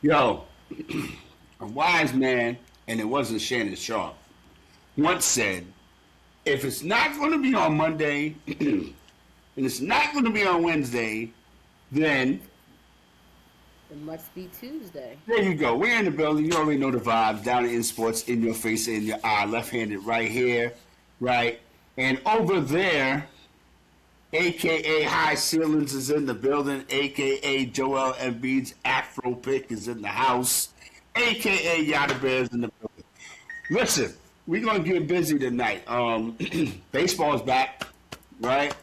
Yo, a wise man, and it wasn't Shannon Sharp, once said, if it's not going to be on Monday and it's not going to be on Wednesday, then It must be Tuesday. there you go. We're in the building. You already know the vibes. Down in sports, in your face, in your eye, left-handed, right here, right, and over there, aka High Ceilings is in the building, aka Joel Embiid's Afro pick is in the house, aka Yada Bears in the building. Listen, we're gonna get busy tonight. Baseball's back, right?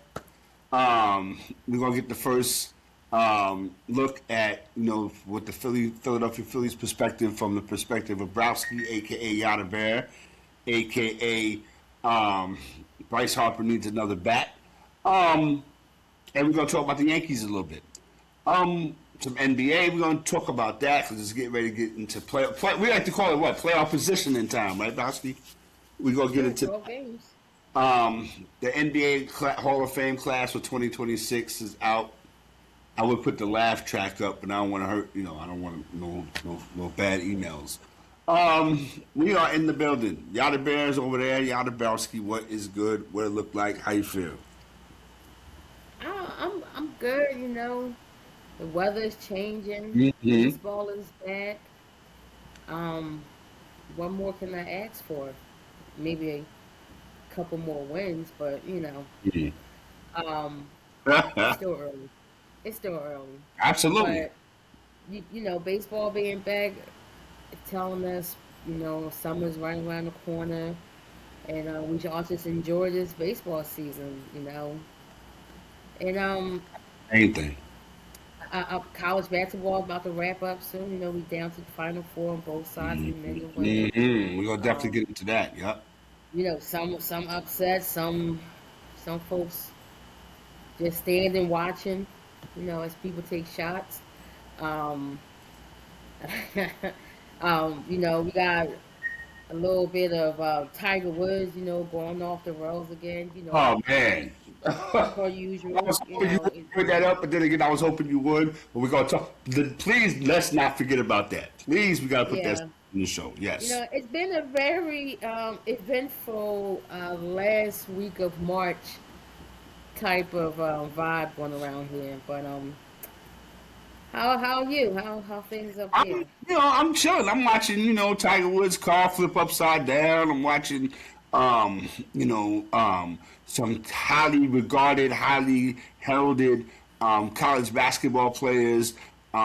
We're gonna get the first look at with the Philadelphia Phillies perspective from the perspective of Browski, aka Yada Bear, aka Bryce Harper needs another bat. Um, and we're gonna talk about the Yankees a little bit. Some NBA. We're gonna talk about that because it's getting ready to get into play. We like to call it what playoff positioning time, right, Bosky? We're gonna get Yeah, into 12 games. the NBA Hall of Fame class for 2026 is out. I would put the laugh track up, but I don't want to hurt. I don't want no bad emails. We are in the building. Yada Bears over there. Yada Belsky. What is good? What it look like? How you feel? I'm good. The weather is changing. Mm-hmm. Baseball is back. Um, what more can I ask for? Maybe a couple more wins, but um, it's still early. It's still early, Absolutely. but baseball being back, telling us, summer's right around the corner, and we should all just enjoy this baseball season. And Anything. college basketball about to wrap up soon. We down to the final four on both sides of the men and women. Mm-hmm. We're gonna definitely Um, get into that. Yep. some upset, some folks just standing watching. As people take shots. Um, we got a little bit of Tiger Woods, going off the rails again. Oh man. Per I usual. was hoping you would bring that up, but then again, I was hoping you would. But we're gonna talk. Please, let's not forget about that. Please, we gotta put that Yeah. in the show. Yes. It's been a very eventful last week of March type of vibe going around here. But how are you? How things up I'm, there? I'm chilling. I'm watching, Tiger Woods' car flip upside down. I'm watching, some highly regarded, highly heralded college basketball players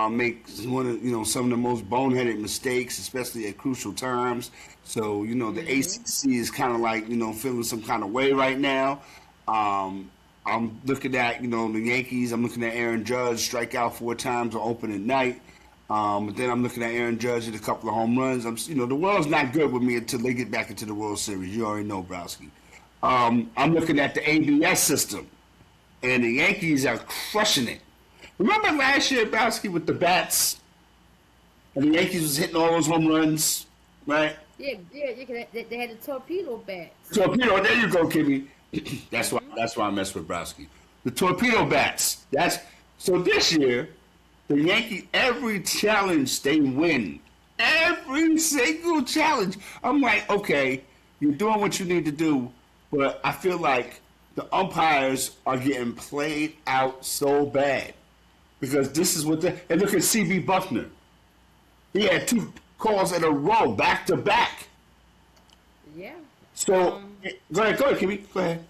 make some of the most boneheaded mistakes, especially at crucial times. So, the Hmm. ACC is kind of like, feeling some kind of way right now. I'm looking at the Yankees. I'm looking at Aaron Judge strike out 4 times on opening night. But then I'm looking at Aaron Judge hit a couple of home runs. The world's not good with me until they get back into the World Series. You already know, Browski. I'm looking at the ABS system, and the Yankees are crushing it. Remember last year, Browski, with the bats, and the Yankees was hitting all those home runs, right? Yeah, yeah. They had the torpedo bats. Torpedo, there you go, Kimmy. that's why Hmm. that's why I mess with Browski. The torpedo bats. That's so this year, the Yankees every challenge they win. Every single challenge. I'm like, okay, you're doing what you need to do, but I feel like the umpires are getting played out so bad. Because this is what and look at CB Buckner. He had 2 calls in a row, back to back. Yeah. So Um. go ahead, Kimmy. Go ahead.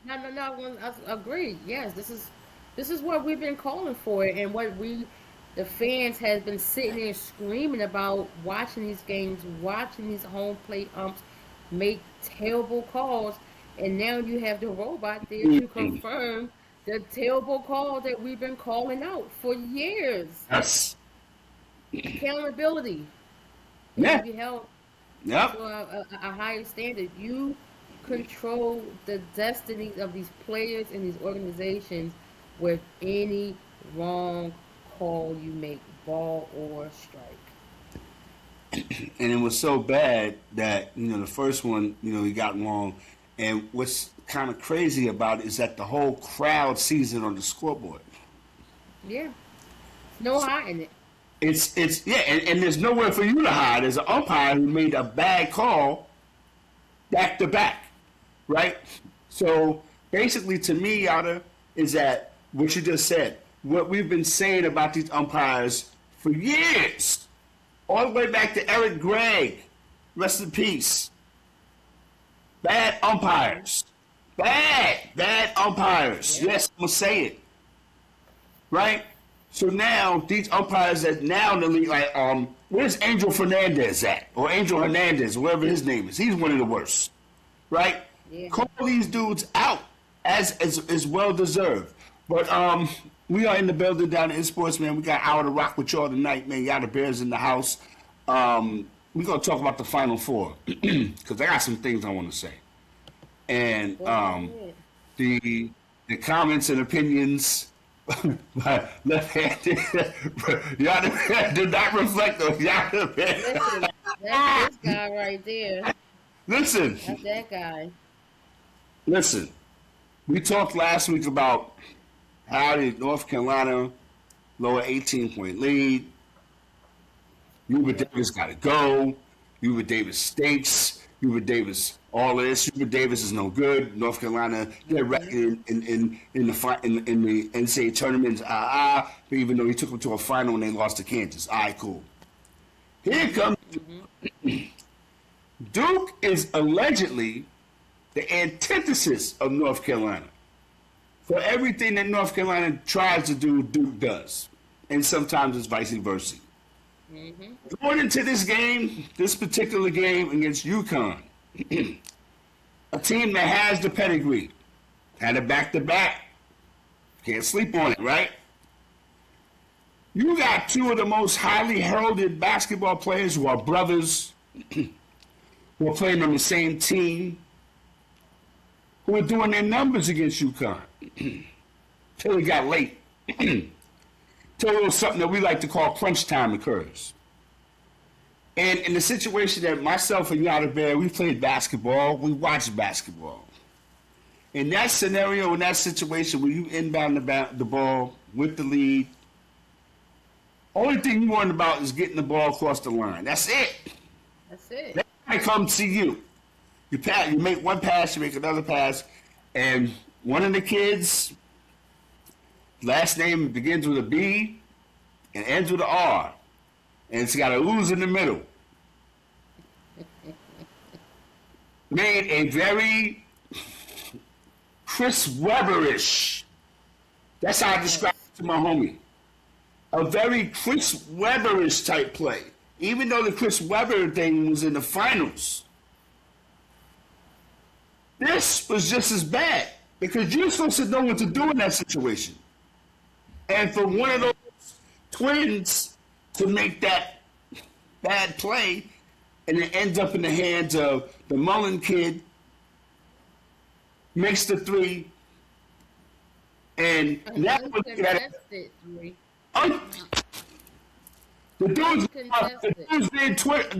No, no, no. I agree. Yes, this is what we've been calling for, and what the fans, has been sitting there screaming about, watching these games, watching these home plate umps make terrible calls, and now you have the robot there to confirm the terrible call that we've been calling out for years. Yes. Accountability. It Yeah. should be held Yep. to a higher standard. You control the destinies of these players and these organizations with any wrong call you make, ball or strike. And it was so bad that the first one he got wrong. And what's kind of crazy about it is that the whole crowd sees it on the scoreboard. Yeah, no hiding it. it's yeah, and there's nowhere for you to hide. There's an umpire who made a bad call back to back, right? So basically, to me, Yada, is that what you just said. What we've been saying about these umpires for years, all the way back to Eric Gregg, rest in peace. Bad umpires, bad umpires. Yeah. Yes, I'm gonna say it, right? So now these umpires that now in the league, like where's Angel Fernandez at, or Angel Hernandez, whatever his name is? He's one of the worst, right? Yeah. Call these dudes out as well deserved. But we are in the building down in sports, man. We got an hour to rock with y'all tonight, man. Y'all the Bears in the house. We're gonna talk about the Final Four because I got some things I want to say, and the comments and opinions by left-handed y'all do not reflect on y'all. Listen, that's this guy right there. Listen, That's that guy. listen. We talked last week about how did North Carolina lower 18-point lead. Hubert Davis got to go. Hubert Davis stinks. Hubert Davis, all of this. Hubert Davis is no good. North Carolina, they're record in the NCAA tournaments. But even though he took them to a final and they lost to Kansas. All right, cool. Here comes Duke is allegedly the antithesis of North Carolina. For everything that North Carolina tries to do, Duke does, and sometimes it's vice versa. Going into this game, this particular game against UConn, a team that has the pedigree, had a back-to-back, can't sleep on it, right? You got two of the most highly heralded basketball players who are brothers, who are playing on the same team, who are doing their numbers against UConn. Till it got late. Till it was something that we like to call crunch time occurs. And in the situation that myself and Yada Bear, we played basketball, we watched basketball. In that scenario, in that situation where you inbound the ball with the lead, only thing you worry about is getting the ball across the line. That's it. That's it. Then I come to you. You pass, you make one pass, you make another pass, and one of the kids, last name begins with a B and ends with an R. And it's got a ooze in the middle. Made a very Chris Webber-ish. That's how I describe it to my homie. A very Chris Webber-ish type play. Even though the Chris Webber thing was in the finals. This was just as bad. Because you're supposed to know what to do in that situation. And for one of those twins to make that bad play, and it ends up in the hands of the Mullen kid, makes the three, and now we're looking at it. The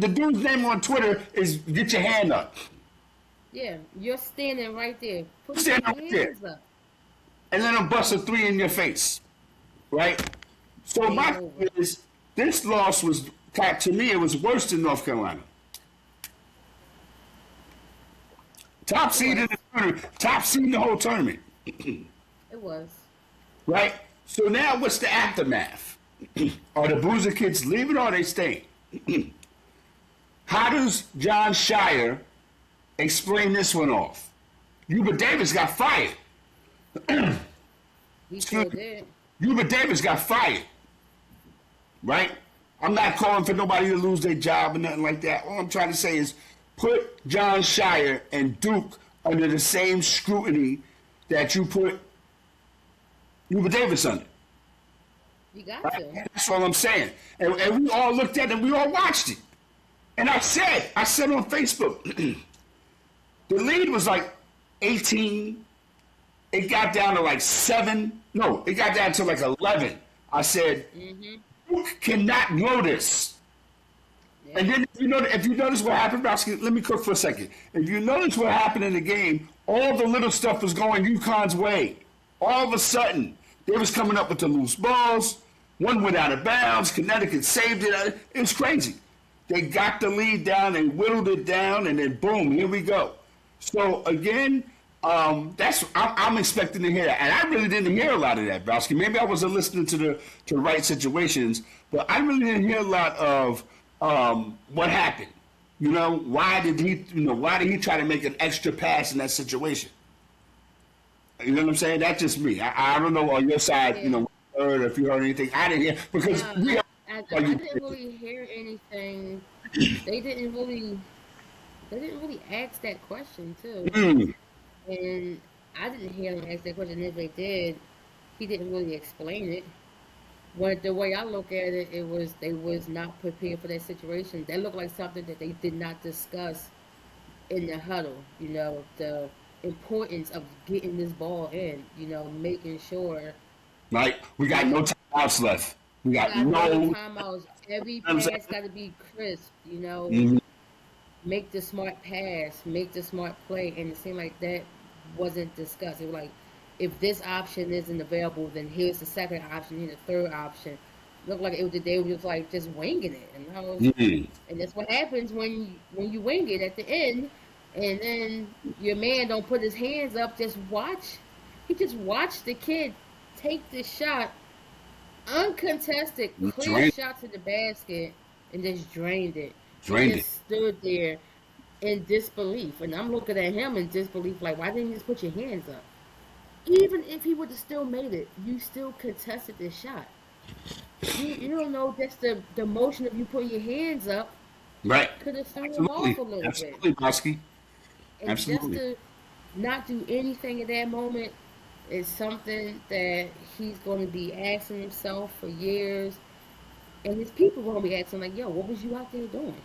dude's name on Twitter is "Get Your Hand Up." Yeah, you're standing right there. Put your Stand right there. hands up. And let him bust a three in your face, right? So my thing is, this loss was, to me, it was worse than North Carolina. Top seed in the tournament, top seed in the whole tournament. It was. Right? So now what's the aftermath? Are the Boozer kids leaving or are they staying? How does John Shire explain this one off? Hubert Davis got fired. He sure did. Hubert Davis got fired. Right? I'm not calling for nobody to lose their job or nothing like that. All I'm trying to say is put John Shire and Duke under the same scrutiny that you put Hubert Davis under. You got Right? to. That's all I'm saying. And we all looked at it and we all watched it. And I said on Facebook, the lead was like 18. It got down to like 7. No, it got down to like 11. I said, Duke cannot grow this. Yeah. And then if you notice what happened, let me cook for a second. If you notice what happened in the game, all the little stuff was going UConn's way. All of a sudden, they was coming up with the loose balls. One went out of bounds. Connecticut saved it. It was crazy. They got the lead down and whittled it down, and then boom, here we go. So again, I'm expecting to hear that, and I really didn't hear a lot of that, Browski. Maybe I wasn't listening to the right situations, but I really didn't hear a lot of what happened. Why did he try to make an extra pass in that situation? You know what I'm saying? That's just me. I don't know on your side, Yeah. heard or if you heard anything. I didn't hear because No, we I didn't really hear anything. They didn't really they didn't really ask that question too, mm, and I didn't hear them ask that question. If they did, he didn't really explain it. But the way I look at it, it was they was not prepared for that situation. That looked like something that they did not discuss in the huddle. The importance of getting this ball in. Making sure right. We got that no timeouts left. We you got got no no. timeouts. Every I'm saying. pass got to be crisp. Mhm. Make the smart pass, make the smart play, and it seemed like that wasn't discussed. It was like, if this option isn't available, then here's the second option, here's the third option. Looked like it was they were just like just winging it, Mhm. and that's what happens when you wing it at the end, and then your man don't put his hands up. Just watch, he just watched the kid take the shot, uncontested, clear Drained, shot to the basket, and just drained it, and drained it. just stood there in disbelief. And I'm looking at him in disbelief, like, why didn't you just put your hands up? Even if he would have still made it, you still contested this shot. You don't know that's the motion of you putting your hands up Right. could have threw him off Absolutely. a little bit. Absolutely, Bosky. And just Absolutely. to not do anything at that moment is something that he's going to be asking himself for years. And his people going to be asking, like, yo, what was you out there doing?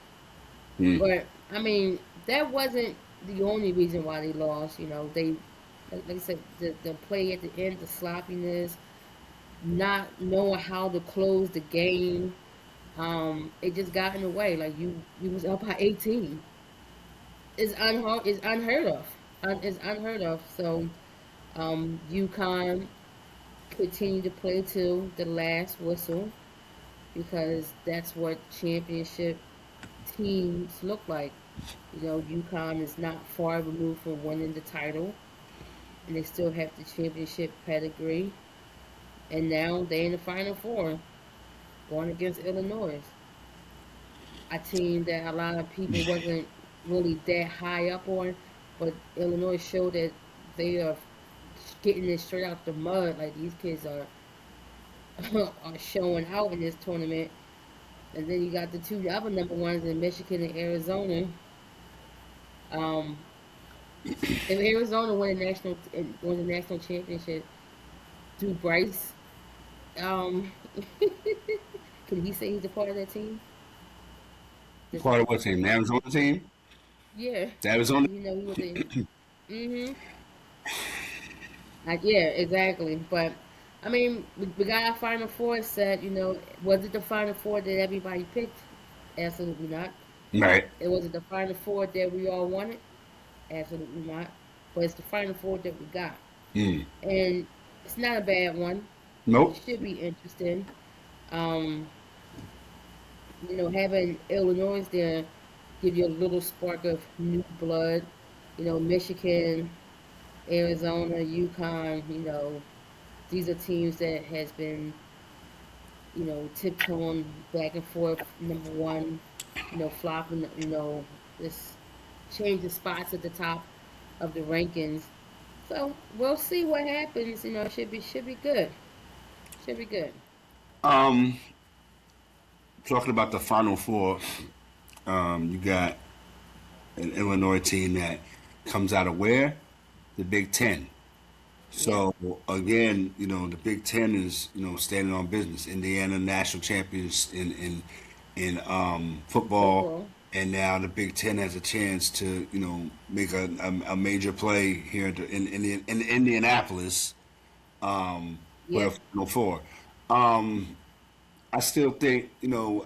Mm. But I mean, that wasn't the only reason why they lost. They, like I said, the play at the end, the sloppiness, not knowing how to close the game. It just got in the way. Like you was up by 18. It's unheard of. It's unheard of. So UConn continued to play till the last whistle because that's what championship teams look like. UConn is not far removed from winning the title, and they still have the championship pedigree. And now they're in the Final Four, going against Illinois, a team that a lot of people wasn't really that high up on, but Illinois showed that they are getting it straight out the mud. Like these kids are are showing out in this tournament. And then you got the two other number ones in Michigan and Arizona. Um, if Arizona won the national championship, do Bryce, um, can he say he's a part of that team? Just Part of what team? The Arizona team? yeah, The Arizona. he was a. Mhm. Like yeah, exactly. But I mean, we got our Final Four set. Was it the Final Four that everybody picked? Absolutely not. Right. It wasn't the Final Four that we all wanted. Absolutely not. But it's the Final Four that we got, Mm. and it's not a bad one. It Nope. should be interesting. Um, having Illinois there give you a little spark of new blood. Michigan, Arizona, UConn. These are teams that has been tiptoeing back and forth. Number one, flopping. This changing spots at the top of the rankings. So we'll see what happens. Should be good. Should be good. Um, Talking about the Final Four, you got an Illinois team that comes out of where? The Big Ten. Yep. So again, the Big Ten is standing on business. Indiana national champions in football, Football. and now the Big Ten has a chance to make a major play here in Indianapolis for the Yep. Final Four. Um, I still think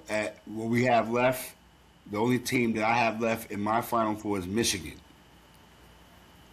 at what we have left, the only team that I have left in my Final Four is Michigan.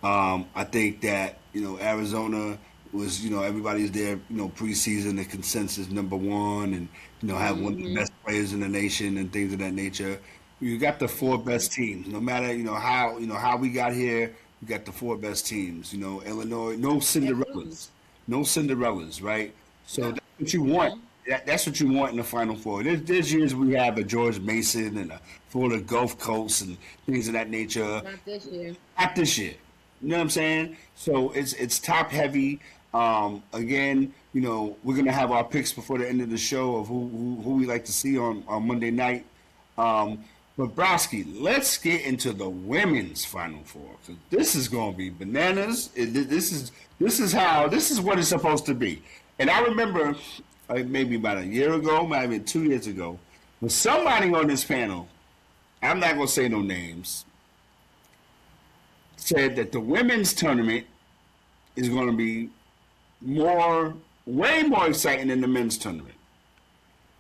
I think that Arizona was, everybody's there, preseason, the consensus number one, and have one of the Mm-hmm. best players in the nation and things of that nature. You got the four Mm-hmm. best teams. No matter how we got here, you got the four best teams. Illinois, no Absolutely. Cinderellas, no Cinderellas, right? So No. that's what you want. Mm-hmm. That's what you want in the Final Four. There's years we have a George Mason and a Florida Gulf Coast and things of that nature. Not this year. Not this year. You know what I'm saying? So it's top heavy. Again, we're gonna have our picks before the end of the show of who we like to see on Monday night. Um, but Browski, let's get into the women's Final Four. 'Cause this is gonna be bananas. This is what it's supposed to be. And I remember maybe about a year ago, maybe 2 years ago, when somebody on this panel, I'm not gonna say no names, said that the women's tournament is going to be way more exciting than the men's tournament.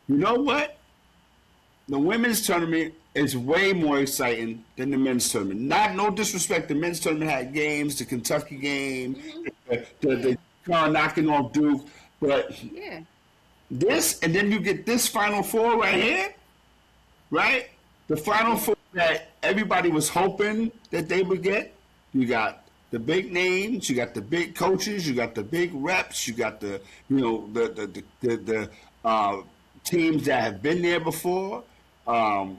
You know what? The women's tournament is way more exciting than the men's tournament. Not no disrespect. The men's tournament had games, the Kentucky game, Mm-hmm. the Yeah. car knocking off Duke, but Yeah. this, and then you get this Final Four right here, right? The Final Yeah. Four that everybody was hoping that they would get. You got the big names, you got the big coaches, you got the big reps, you got the teams that have been there before. Um,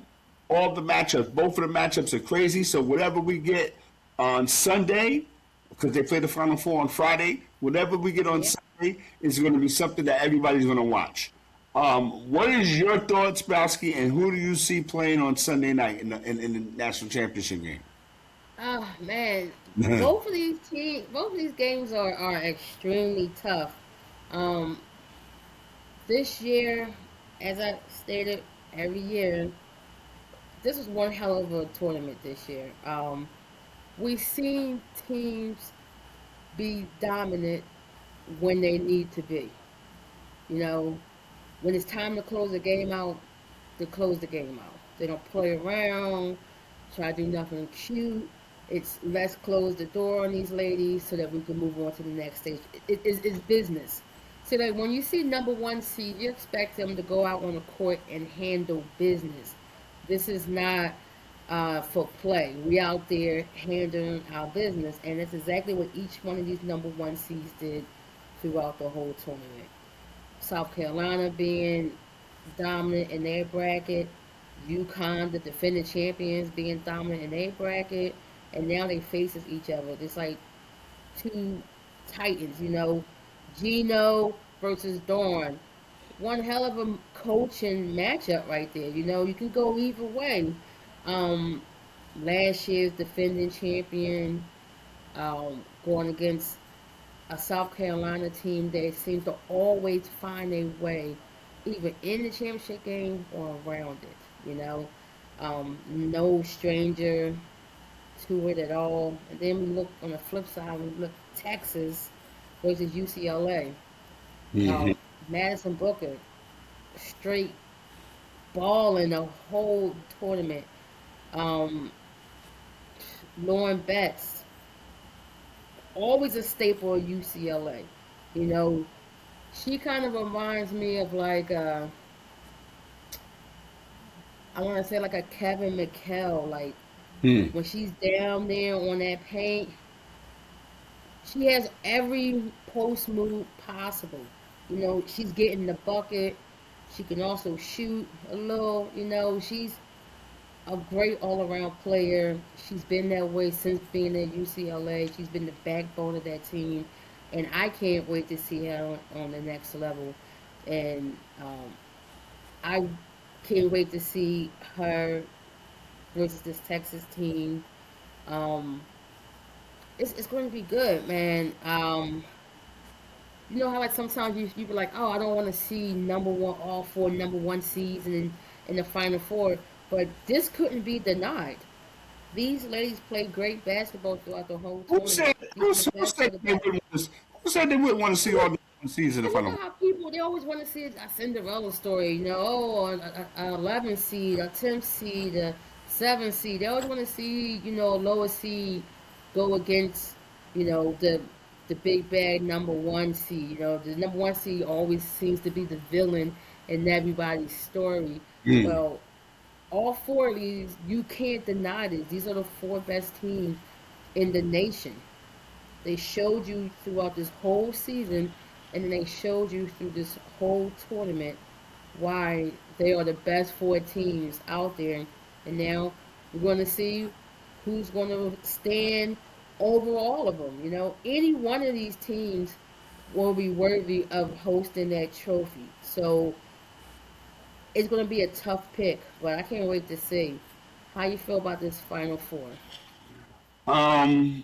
all the matchups, both of the matchups are crazy. So whatever we get on Sunday, because they play the Final Four on Friday, whatever we get on Yeah. Sunday is going to be something that everybody's going to watch. What is your thoughts, Browski, and who do you see playing on Sunday night in the national championship game? Oh man, both of these games are extremely tough. Um, this year, as I stated every year, this was one hell of a tournament this year. We've seen teams be dominant when they need to be. You know, when it's time to close the game out, they close the game out. They don't play around, try to do nothing cute. Let's close the door on these ladies so that we can move on to the next stage. It's business. So like when you see number one seed, you expect them to go out on the court and handle business. This is not for play. We out there handling our business, and that's exactly what each one of these number one seeds did throughout the whole tournament. South Carolina being dominant in their bracket, UConn, the defending champions, being dominant in their bracket, and now they faces each other. It's like two titans, Gino versus Dawn. One hell of a coaching matchup right there. You can go either way. Um, Last year's defending champion going against a South Carolina team that seems to always find a way, either in the championship game or around it. No stranger to it at all. And then we look on the flip side, we look Texas versus UCLA. Mm-hmm. Um, Madison Booker straight balling the whole tournament. Um, Lauren Betts, always a staple of UCLA. You know, she kind of reminds me of like I want to say like a Kevin McHale. Like Hmm. when she's down there on that paint, she has every post move possible. She's getting the bucket. She can also shoot a little. She's a great all around player. She's been that way since being at UCLA. She's been the backbone of that team. And I can't wait to see her on the next level. And I can't wait to see her versus this Texas team. Um, it's going to be good, man. You know how like sometimes you be like, oh, I don't want to see number one, all four number one seeds in the final four, but this couldn't be denied. These ladies played great basketball throughout the whole Who said tournament. These who, are the who best said of the they best. wouldn't want to, who said they wouldn't want to see all the season in Cause front you of know them? how people they always want to see a Cinderella story. Oh, a 11 seed, a 10 seed, a 7 seed. They always want to see a lower seed go against the the big bad number one seed. You know, the number one seed always seems to be the villain in everybody's story. Mm. Well, all four of these, you can't deny this. These are the four best teams in the nation. They showed you throughout this whole season, and then they showed you through this whole tournament why they are the best four teams out there. And now we're going to see who's going to stand over all of them. You know, any one of these teams will be worthy of hosting that trophy. So it's going to be a tough pick, but I can't wait to see how you feel about this Final Four. Um,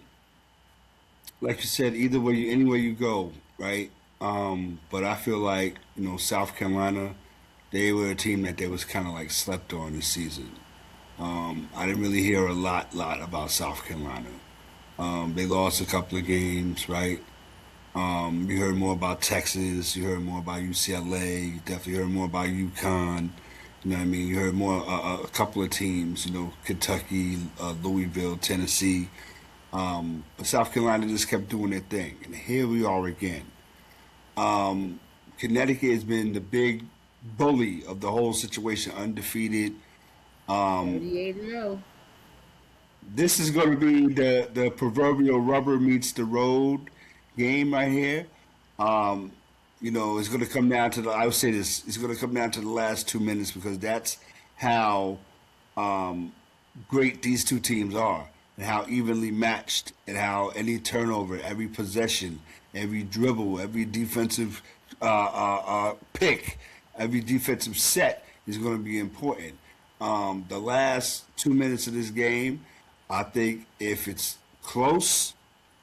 like you said, either way, anywhere you go, right? But I feel like South Carolina, they were a team that they was kind of like slept on this season. I didn't really hear a lot about South Carolina. They lost a couple of games, right? You heard more about Texas. You heard more about UCLA. You definitely heard more about UConn. You know what I mean? You heard more a couple of teams. Kentucky, Louisville, Tennessee. But South Carolina just kept doing their thing, and here we are again. Connecticut has been the big bully of the whole situation, undefeated. Um, 38 and 0. this is going to be the proverbial rubber meets the road game right here. Um, it's going to come down to I would say this. It's going to come down to the last 2 minutes because that's how um, great these two teams are, and how evenly matched, and how any turnover, every possession, every dribble, every defensive pick, every defensive set is going to be important. The last 2 minutes of this game, I think if it's close,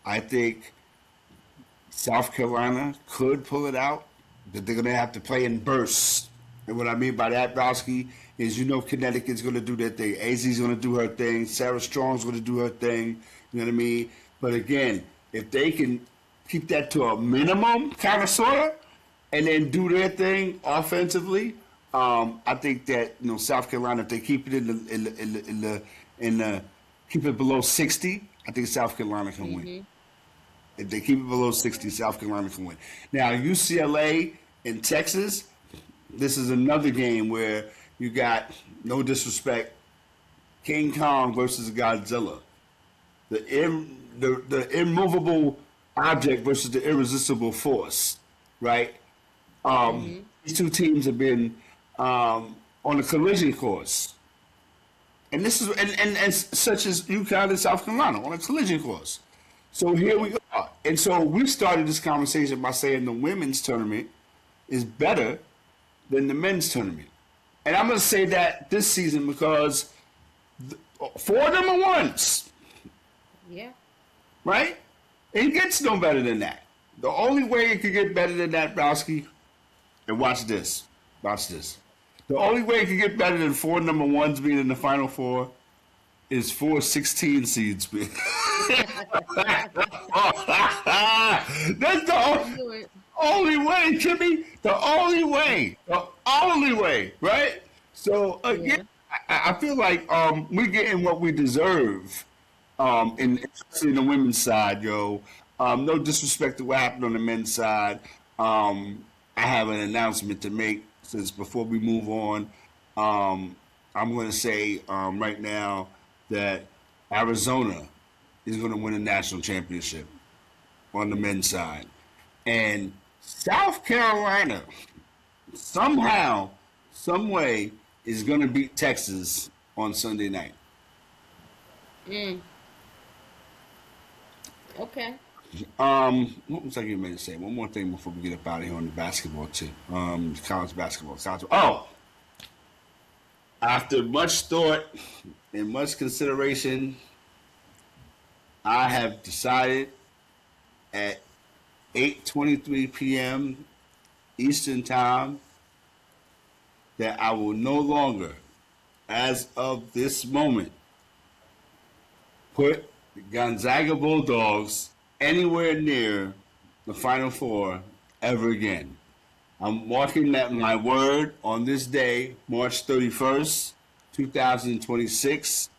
I think South Carolina could pull it out, but they're going to have to play in bursts. And what I mean by that, Browski, is Connecticut's going to do their thing. AZ's going to do her thing. Sarah Strong's going to do her thing. You know what I mean? But again, if they can keep that to a minimum, kind of, sort of, and then do their thing offensively, I think that South Carolina, if they keep it in the keep it below 60, I think South Carolina can win. Hmm. If they keep it below 60, South Carolina can win. Now, UCLA and Texas, this is another game where you got, no disrespect, King Kong versus Godzilla. The immovable object versus the irresistible force, right? Hmm. These two teams have been on a collision course. And this is and such as UConn and South Carolina on a collision course. So here we are. And so we started this conversation by saying the women's tournament is better than the men's tournament. And I'm going to say that this season because four number ones, Yeah. right? It gets no better than that. The only way it could get better than that, Browski, and watch this. Watch this. The only way it could get better than four number ones being in the Final Four is 4 16 seeds being. That's I the knew it. only way, Jimmy. The only way. The only way, right? So Yeah. again, I feel like we're getting what we deserve, especially in the women's side, yo. No disrespect to what happened on the men's side. I have an announcement to make since before we move on. I'm going to say right now that Arizona is going to win a national championship on the men's side. And South Carolina somehow, some way, is going to beat Texas on Sunday night. Mm. Okay. What was I getting ready to say? One more thing before we get up out of here on the basketball too. College basketball. Oh, after much thought and much consideration, I have decided at 8:23 p.m. Eastern Time that I will no longer, as of this moment, put the Gonzaga Bulldogs anywhere near the Final Four ever again. I'm marking that my word on this day, March 31st, 2026.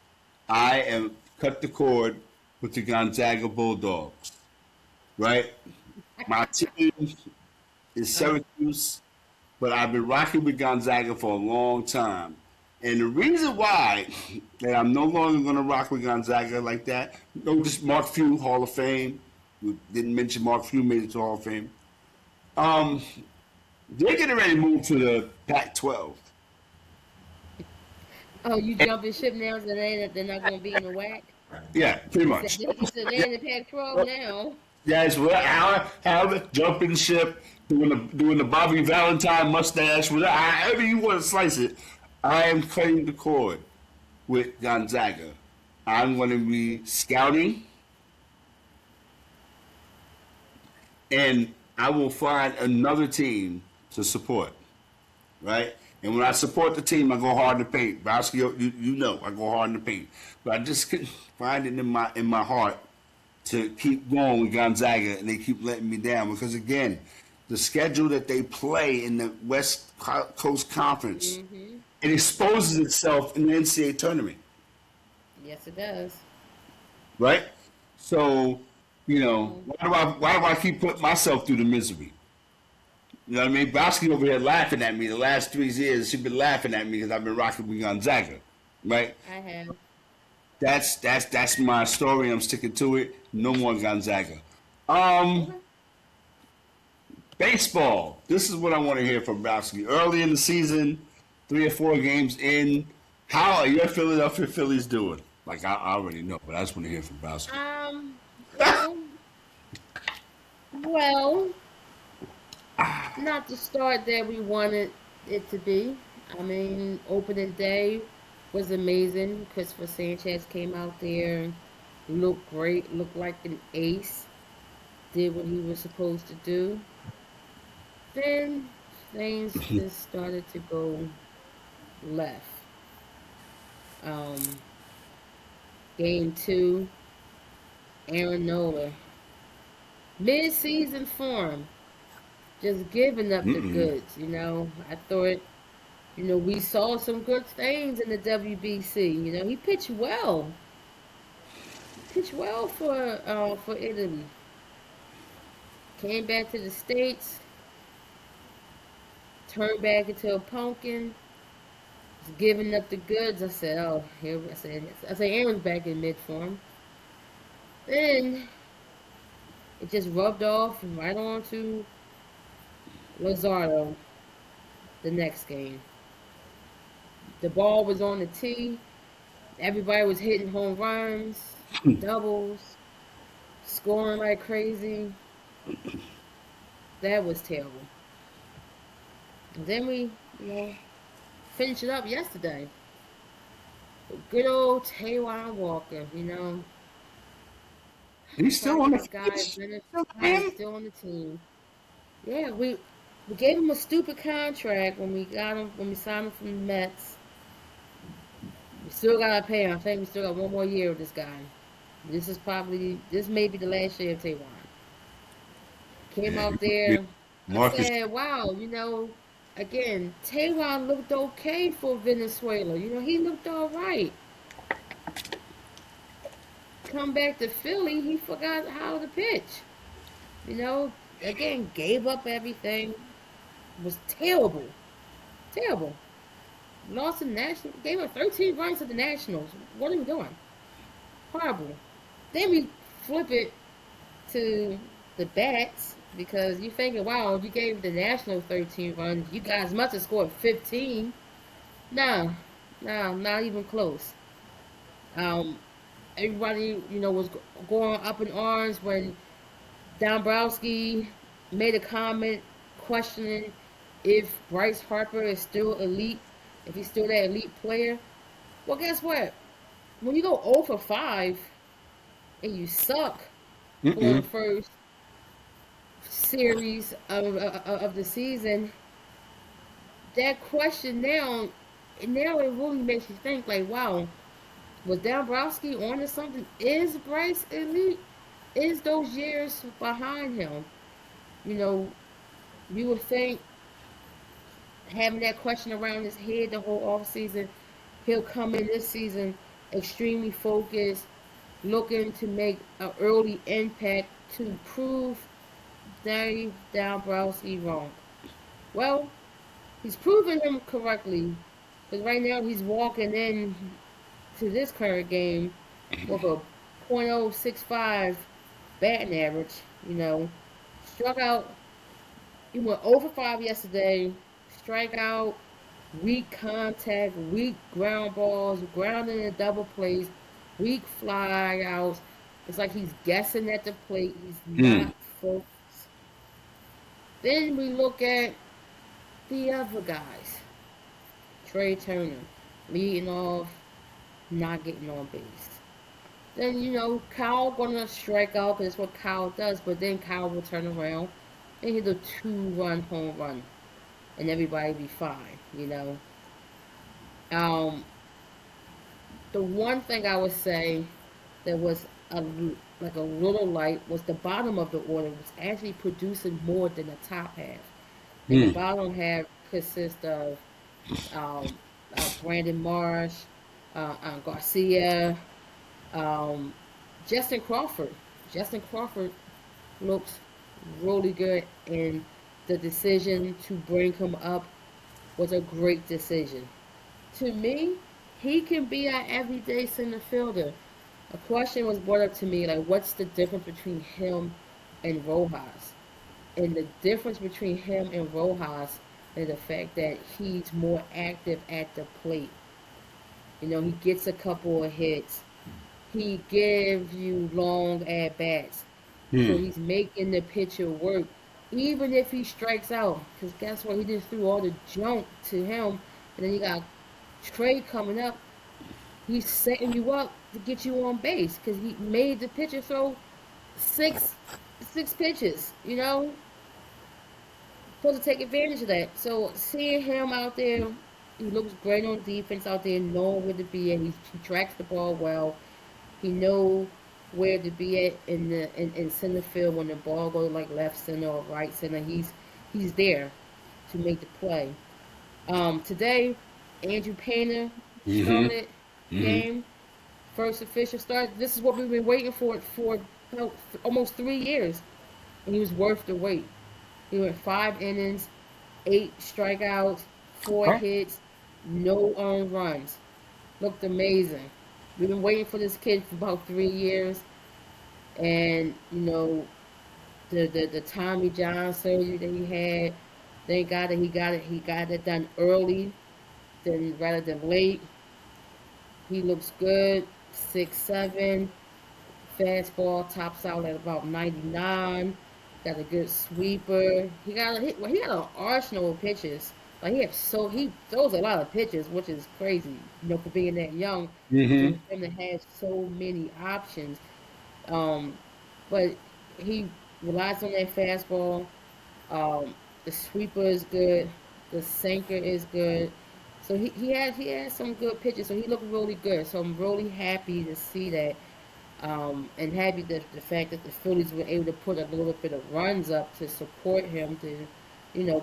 I am cut the cord with the Gonzaga Bulldogs. right? My team is Uh, Syracuse, but I've been rocking with Gonzaga for a long time. And the reason why that I'm no longer going to rock with Gonzaga like that, no, just Mark Few, Hall of Fame. We didn't mention Mark Few made it to Hall of Fame. Um, they're getting ready to move to the Pac-12. oh, you jumping ship now, so they're not going to be in the whack. Yeah, pretty You said much. you said they're in the Pac-12 now. Yes, well, however, jumping ship, doing the Bobby Valentine mustache, whatever, however you want to slice it, I am cutting the cord with Gonzaga. I'm going to be scouting, and I will find another team to support, right? And when I support the team, I go hard in the paint. Bowski, you know, I go hard in the paint. But I just couldn't find it in my heart to keep going with Gonzaga, and they keep letting me down because again, the schedule that they play in the West Coast Conference, Hmm. it exposes itself in the NCAA tournament, Yes, it does. right? So, So, why do I keep putting myself through the misery? You know what I mean? Bowski over here laughing at me the last 3 years. She's been laughing at me because I've been rocking with Gonzaga, right? I have. That's my story. I'm sticking to it. No more Gonzaga. Um, Okay. Baseball. This is what I want to hear from Bowski. Early in the season, 3 or 4 games in, how are your Philadelphia Phillies doing? Like I already know, but I just want to hear from Bowski. Um, well, well, not the start that we wanted it to be. I mean, opening day was amazing. Christopher Sanchez came out there, looked great, looked like an ace, did what he was supposed to do. Then things just started to go left. Um, game two, Aaron Nola, mid-season form, just giving up the Mm-mm. goods. I thought, we saw some good things in the WBC. He pitched well. He pitched well for Italy. Came back to the States, turned back into a pumpkin, was giving up the goods. I said, oh, here. I said, Aaron's back in mid form. Then it just rubbed off right on to Lazardo the next game. The ball was on the tee. Everybody was hitting home runs, doubles, scoring like crazy. That was terrible. And then we, finished it up yesterday. Good old Taiwan Walker, He's still Fighting on the this guy, Phillies. Bennett, Still he's playing? still on the team. Yeah, we gave him a stupid contract when we signed him from the Mets. We still gotta pay him. I think we still got one more year of this guy. This may be the last year of Taiwan. Came Yeah, out there. I Marcus. said, wow, again, Taiwan looked okay for Venezuela. He looked all right. Come back to Philly, he forgot how to pitch. You know, again, gave up everything. Was terrible. Terrible. Lost the national. Gave up 13 runs to the Nationals. What are we doing? Horrible. Then we flip it to the bats because you thinking, wow, if you gave the Nationals 13 runs, you guys must have scored 15. Nah, nah, not even close. Um, Everybody, was going up in arms when Dombrowski made a comment questioning if Bryce Harper is still elite, if he's still that elite player. Well, guess what? When you go 0 for 5 and you suck for the Mm-mm. first series of the season, that question now it really makes you think like, wow, was Dombrowski on to something? Is Bryce elite? Is those years behind him? You know, you would think having that question around his head the whole off season, he'll come in this season extremely focused, looking to make an early impact to prove Dave Dombrowski wrong. Well, he's proven him correctly because right now he's walking in to this current game with a .065 batting average. Struck out. He went over 5 yesterday. Strikeout, weak contact, weak ground balls, grounding in double plays, weak fly outs. It's like he's guessing at the plate. He's Hmm. not focused. Then we look at the other guys. Trey Turner leading off, not getting on base. Then Kyle gonna strike out because that's what Kyle does. But then Kyle will turn around and hit a two-run home run, and everybody be fine. Um, the one thing I would say that was like a little light was the bottom of the order was actually producing more than the top half. Like the Hmm. bottom half consists of um, Brandon Marsh, Garcia, um, Justin Crawford. Justin Crawford looks really good, and the decision to bring him up was a great decision. To me, he can be an everyday center fielder. A question was brought up to me like, what's the difference between him and Rojas? And the difference between him and Rojas is the fact that he's more active at the plate. He gets a couple of hits. He gives you long at bats. So Hmm. he's making the pitcher work, even if he strikes out. Because guess what? He just threw all the junk to him. And then you got Trey coming up. He's setting you up to get you on base because he made the pitcher throw six six pitches. Supposed to take advantage of that. So seeing him out there, he looks great on defense out there, knowing where to be at. He tracks the ball well. He know where to be at in center field when the ball goes like left center or right center. He's there to make the play. Today, Andrew Painter Mm-hmm. started the Mm-hmm. game. First official start. This is what we've been waiting for about almost 3 years, and he was worth the wait. He went 5 innings, 8 strikeouts, four Huh? hits, no earned runs. Looked amazing. We've been waiting for this kid for about 3 years, and the Tommy John surgery that he had. Thank God that he got it done early than rather than late. He looks good. 6'7", fastball tops out at about 99. Got a good sweeper. He got an arsenal of pitches. Like he throws a lot of pitches, which is crazy. For being that young, for Mm-hmm. him to have so many options. Um, but he relies on that fastball. The sweeper is good. The sinker is good. So he has some good pitches. So he looked really good. So I'm really happy to see that. And happy that the fact that the Phillies were able to put a little bit of runs up to support him to,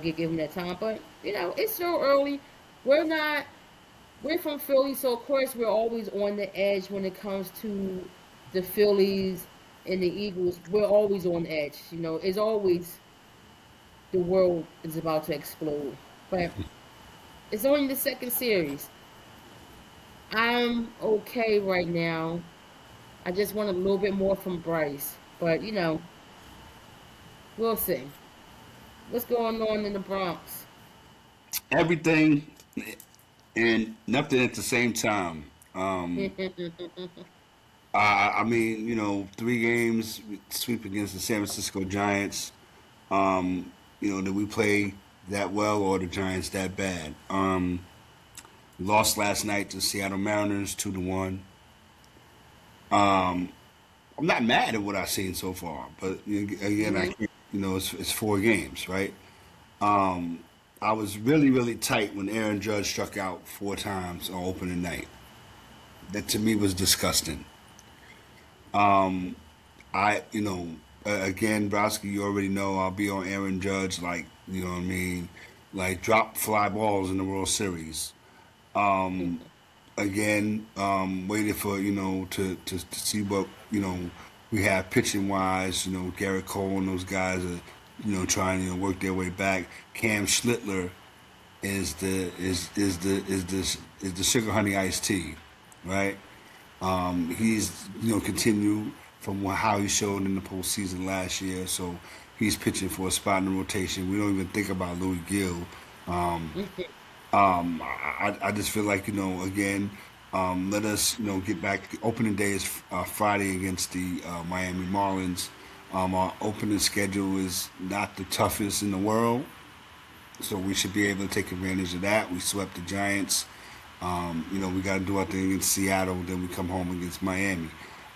give him that time. But it's still early. We're not. We're from Philly, so of course we're always on the edge when it comes to the Phillies and the Eagles. We're always on edge. It's always the world is about to explode. But it's only the second series. I'm okay right now. I just want a little bit more from Bryce. But, we'll see. What's going on in the Bronx? Everything and nothing at the same time. I mean, 3 games sweep against the San Francisco Giants. Did we play that well or the Giants that bad? Lost last night to Seattle Mariners 2-1. I'm not mad at what I've seen so far, but again, I Hmm. can't. It's 4 games, right? I was really, really tight when Aaron Judge struck out 4 times on opening night. That to me was disgusting. I, again, Browski, you already know I'll be on Aaron Judge, like, you know what I mean? Like, drop fly balls in the World Series. again, waiting for to see what we have pitching wise. Garrett Cole and those guys are trying to work their way back. Cam Schlittler is the sugar honey iced tea, right? He's continue from how he showed in the postseason last year, so he's pitching for a spot in the rotation. We don't even think about Louis Gill. Um, I just feel like again, let us get back. The opening day is Friday against the Miami Marlins. Our opening schedule is not the toughest in the world, so we should be able to take advantage of that. We swept the Giants. We got to do our thing against Seattle. Then we come home against Miami.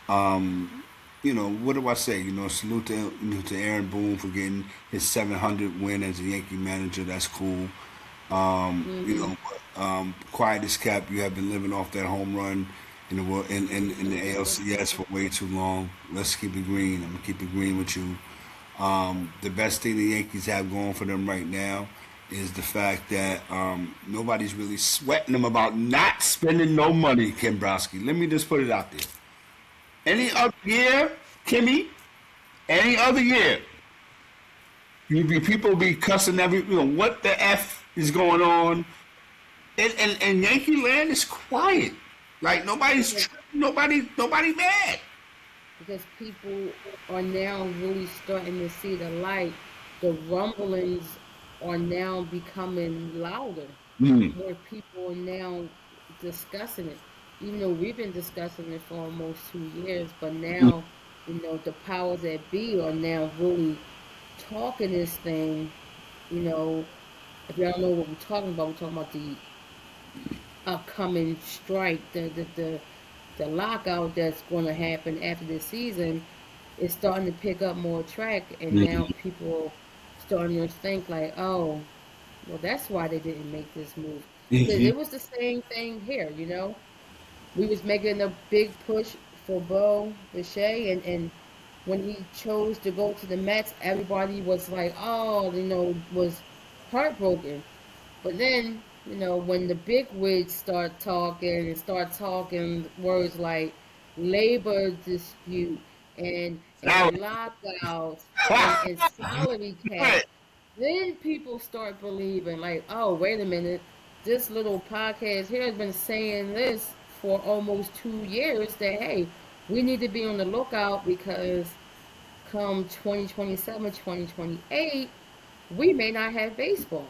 What do I say? Salute to Aaron Boone for getting his 700 win as a Yankee manager. That's cool. Hmm. Quiet as kept. You have been living off that home run in the in the ALCS for way too long. Let's keep it green. I'm gonna keep it green with you. The best thing the Yankees have going for them right now is the fact that nobody's really sweating them about not spending no money, Kim Browski. Let me just put it out there. Any other year, Kimmy, any other year, people be cussing what the F is going on. And Yankee land is quiet. Like nobody's Because nobody mad. people are now really starting to see the light. The rumblings are now becoming louder. Mm. More people are now discussing it. Even though we've been discussing it for almost 2 years, but now, the powers that be are now really talking this thing. You know, if y'all know what we're talking about the upcoming strike, the lockout that's going to happen after this season is starting to pick up more track, and now Mm. people starting to think like, oh, well, that's why they didn't make this move. Because Hmm. it was the same thing here, we was making a big push for Bo Bichette, and when he chose to go to the Mets, everybody was like, oh, was heartbroken. But then, when the big wigs start talking words like labor dispute Now, and lockouts and salary cap, right. then people start believing like, oh, wait a minute, this little podcast here has been saying this for almost 2 years that hey, we need to be on the lookout because come 2027, 2028, we may not have baseball.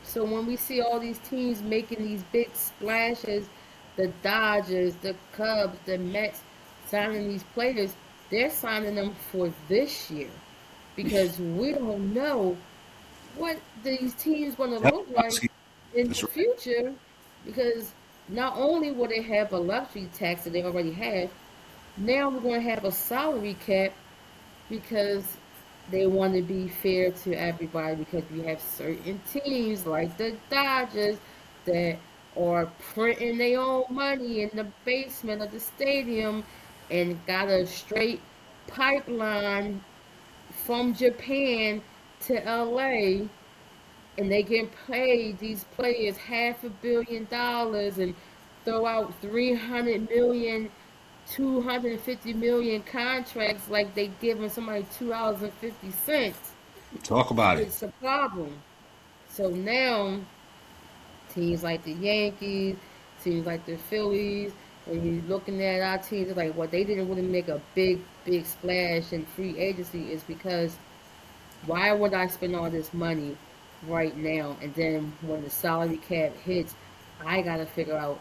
So when we see all these teams making these big splashes, the Dodgers, the Cubs, the Mets signing these players, they're signing them for this year because we don't know what these teams going to Yep, look I like see. in That's the right. future because not only will they have a luxury tax that they already have, now we're going to have a salary cap because they want to be fair to everybody because we have certain teams like the Dodgers that are printing their own money in the basement of the stadium and got a straight pipeline from Japan to LA, and they can pay these players $500 million and throw out 300 million, 250 million contracts like they giving somebody $2.50. Talk about it. It's a problem. So now teams like the Yankees, teams like the Phillies, when you're looking at our teams, it's like, well, they didn't really make a big splash in free agency is because why would I spend all this money right now? And then when the salary cap hits, I got to figure out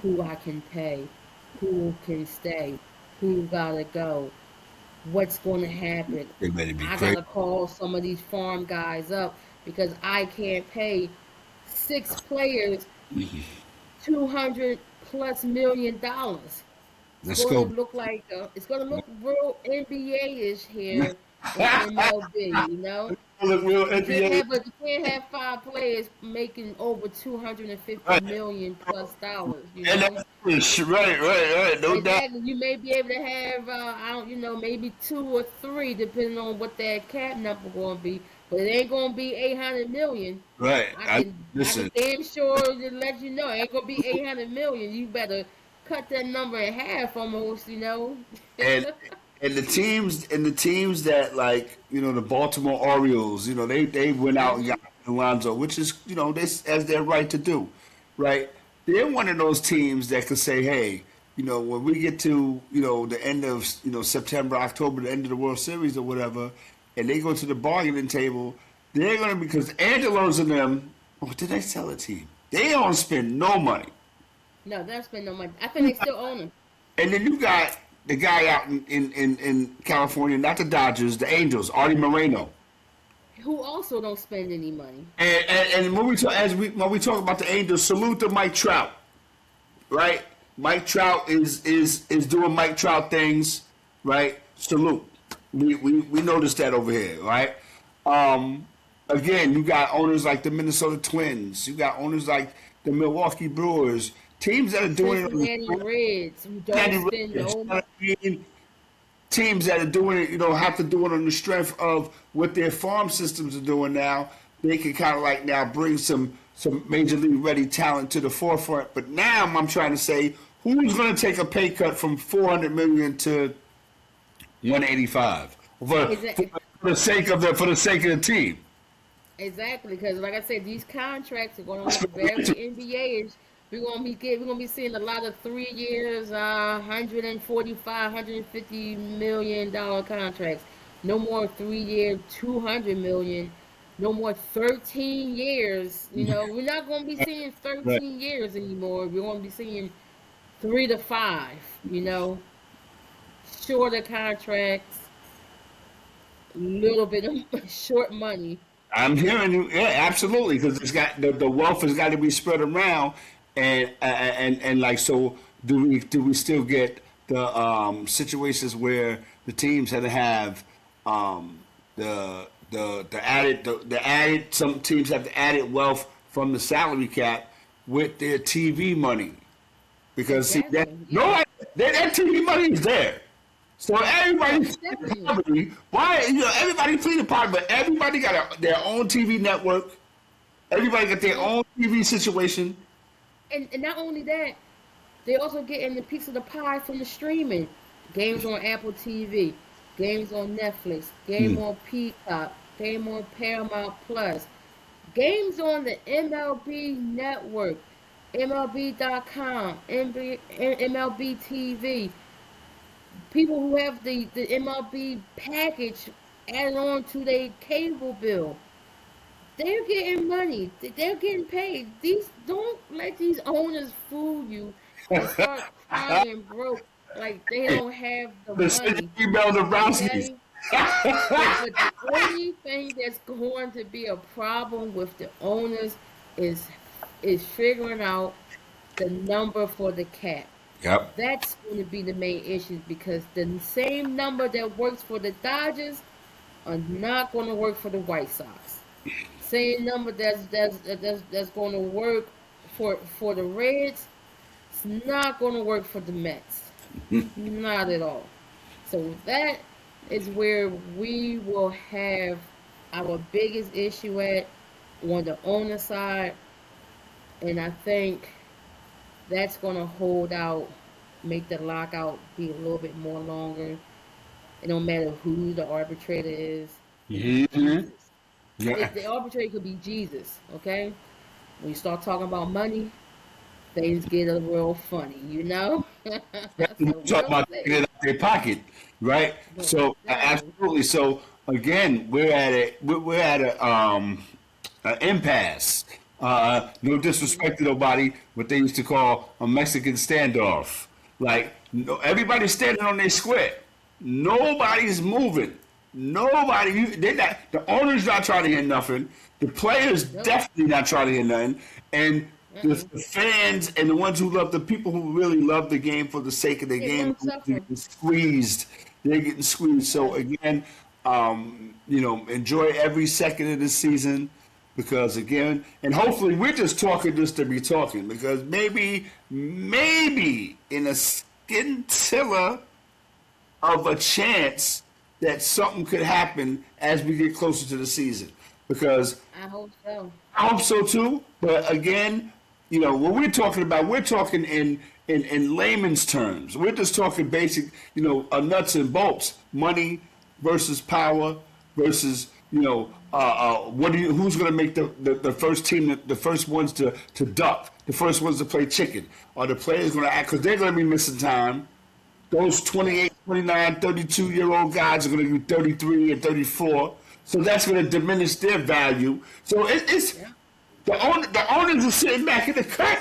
who I can pay, who can stay, who got to go, what's going to happen. They better be I got crazy. to call some of these farm guys up because I can't pay 6 players $200+ million. It's Let's going to go. look like it's going to look real NBA-ish here in MLB. Look real You can't NBA. have you can't have 5 players making over 250 Right. million plus dollars. And that's right. No doubt. Exactly. You may be able to have I don't maybe 2 or 3 depending on what that cap number going to be. but it ain't gonna be 800 million. Right. I can Listen, damn sure to let you know, it ain't gonna be 800 million. You better cut that number in half almost. and and the teams that, like, the Baltimore Orioles, they went out and Hmm. got Alonzo, which is, they, as their right to do, right? They're one of those teams that could say, hey, when we get to, the end of, September, October, the end of the World Series or whatever, and they go to the bargaining table, they're going to, because Angelo's and them, oh, did they sell a team? They don't spend no money. No, they don't spend no money. I think they still own him. And then you got the guy out in California, not the Dodgers, the Angels, Artie Moreno. Who also don't spend any money. And when we talk about the Angels, salute to Mike Trout, right? Mike Trout is doing Mike Trout things, right? Salute. We noticed that over here, right? Um, Again, you got owners like the Minnesota Twins. You got owners like the Milwaukee Brewers. Teams that are doing it on Cincinnati the Reds, who don't spend you know no money. what I mean? Teams that are doing it, have to do it on the strength of what their farm systems are doing now. They can kind of like now bring some major league ready talent to the forefront. But now I'm trying to say, who's going to take a pay cut from 400 million to 185 for the sake of the team? Exactly, because like I said, these contracts are going to look very NBA-ish. We're gonna be seeing a lot of 3 years, 145, $150 million contracts. No more 3 year, 200 million. No more 13 years. We're not gonna be seeing Right. 13 years anymore. We're gonna be seeing 3 to 5. Shorter contracts, little bit of short money. I'm hearing you. Yeah, absolutely, because it's got the wealth has got to be spread around, and like, so do we still get the situations where the teams had to have the added some teams have the added wealth from the salary cap with their TV money, because see that Exactly. no Yes. that TV money is there. So everybody's Most definitely. poverty. Why? Everybody pleading poverty, but everybody got their own TV network. Everybody got their Yep. own TV situation. And not only that, they also getting the piece of the pie from the streaming. Games on Apple TV, games on Netflix, game Hmm. on Peacock, game on Paramount Plus, games on the MLB Network, MLB.com, MLB TV. People who have the MLB package added on to their cable bill. They're getting money. They're getting paid. These Don't let these owners fool you and start crying broke like they Hey, don't have the the city money. email the Browskies. Okay? But the only thing that's going to be a problem with the owners is figuring out the number for the cap. Yep. That's going to be the main issue because the same number that works for the Dodgers are not going to work for the White Sox. Same number that's going to work for the Reds, it's not going to work for the Mets. Not at all. So that is where we will have our biggest issue at on the owner side, and I think that's going to hold out, make the lockout be a little bit more longer. It don't matter who the arbitrator is. It could be Hmm. Jesus. Yeah. The arbitrator could be Jesus. Okay, when you start talking about money, things get a real funny. You So talk we'll about taking see. it out their pocket, right? But So exactly. absolutely. So again, we're at a an impasse. No disrespect to nobody, what they used to call a Mexican standoff. Like, no, everybody's standing on their square. Nobody's moving. Nobody. They're not. The owner's not trying to hear nothing. The players Nope. definitely not trying to hear nothing. And Uh-uh. the fans and the ones who love the people who really love the game for the sake of the They're game, gonna suffer. they're getting squeezed. They're getting squeezed. So Yes. again, enjoy every second of the season, because again, and hopefully we're just talking just to be talking, because maybe in a scintilla of a chance that something could happen as we get closer to the season. because I hope so. I hope so too. But again, what we're talking about, we're talking in layman's terms. We're just talking basic, nuts and bolts, money versus power versus, who's going to make the first team, the first ones to duck, the first ones to play chicken, or the players going to act because they're going to be missing time. Those Yes. 28, 29, 32-year-old guys are going to be 33 and 34. So that's going to diminish their value. So it's Yeah. the owners are sitting back in the cut.